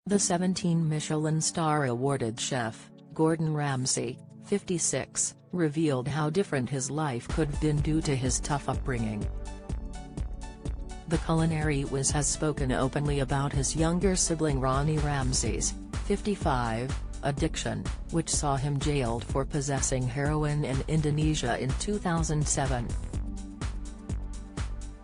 The 17 Michelin star awarded chef, Gordon Ramsay, 56, revealed how different his life could have been due to his tough upbringing. The culinary whiz has spoken openly about his younger sibling Ronnie Ramsay's, 55, addiction, which saw him jailed for possessing heroin in Indonesia in 2007.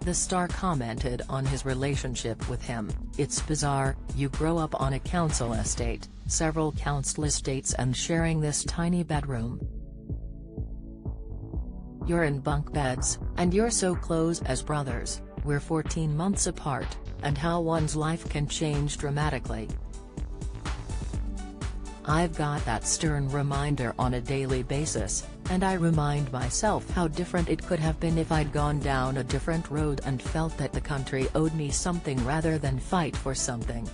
The star commented on his relationship with him: "It's bizarre, you grow up on a council estate, several council estates, and sharing this tiny bedroom. You're in bunk beds, and you're so close as brothers, we're 14 months apart, and how one's life can change dramatically. I've got that stern reminder on a daily basis, and I remind myself how different it could have been if I'd gone down a different road and felt that the country owed me something rather than fight for something.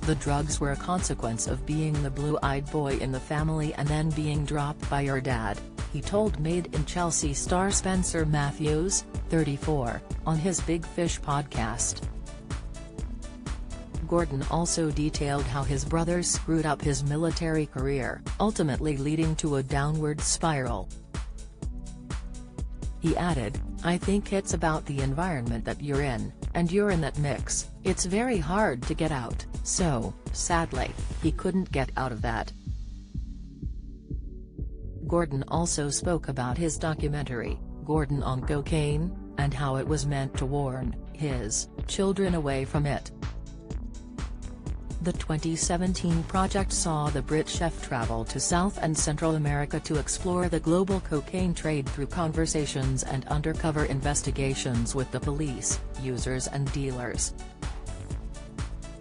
The drugs were a consequence of being the blue-eyed boy in the family and then being dropped by your dad," he told Made in Chelsea star Spencer Matthews, 34, on his Big Fish podcast. Gordon also detailed how his brothers screwed up his military career, ultimately leading to a downward spiral. He added, "I think it's about the environment that you're in, and you're in that mix, it's very hard to get out, so, sadly, he couldn't get out of that." Gordon also spoke about his documentary, Gordon on Cocaine, and how it was meant to warn his children away from it. The 2017 project saw the Brit chef travel to South and Central America to explore the global cocaine trade through conversations and undercover investigations with the police, users and dealers.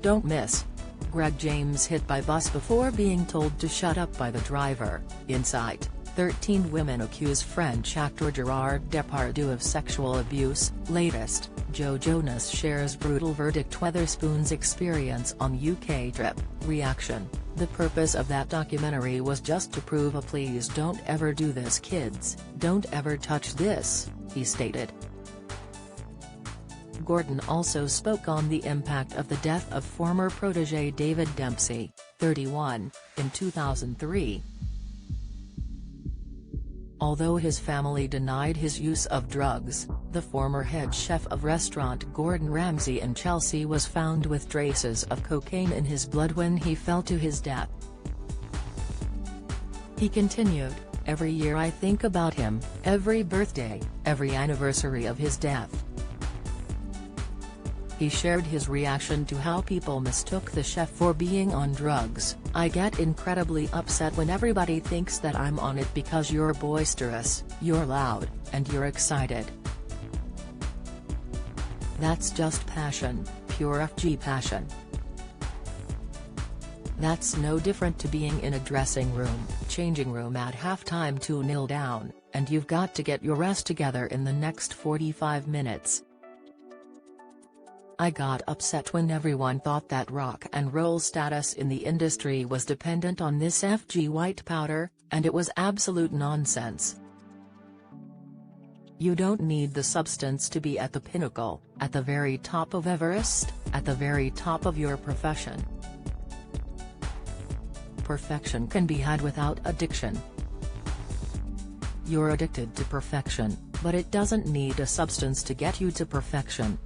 Don't miss: Greg James hit by bus before being told to shut up by the driver. Insight: 13 women accuse French actor Gerard Depardieu of sexual abuse. Latest: Joe Jonas shares brutal verdict Wetherspoon's experience on UK trip. Reaction: "The purpose of that documentary was just to prove a please don't ever do this kids, don't ever touch this," he stated. Gordon also spoke on the impact of the death of former protege David Dempsey, 31, in 2003. Although his family denied his use of drugs, the former head chef of restaurant Gordon Ramsay in Chelsea was found with traces of cocaine in his blood when he fell to his death. He continued, "Every year I think about him, every birthday, every anniversary of his death." He shared his reaction to how people mistook the chef for being on drugs. "I get incredibly upset when everybody thinks that I'm on it because you're boisterous, you're loud, and you're excited. That's just passion, pure FG passion. That's no different to being in a dressing room, changing room at halftime 2-0 down, and you've got to get your rest together in the next 45 minutes. I got upset when everyone thought that rock and roll status in the industry was dependent on this FG white powder, and it was absolute nonsense. You don't need the substance to be at the pinnacle, at the very top of Everest, at the very top of your profession. Perfection can be had without addiction. You're addicted to perfection, but it doesn't need a substance to get you to perfection."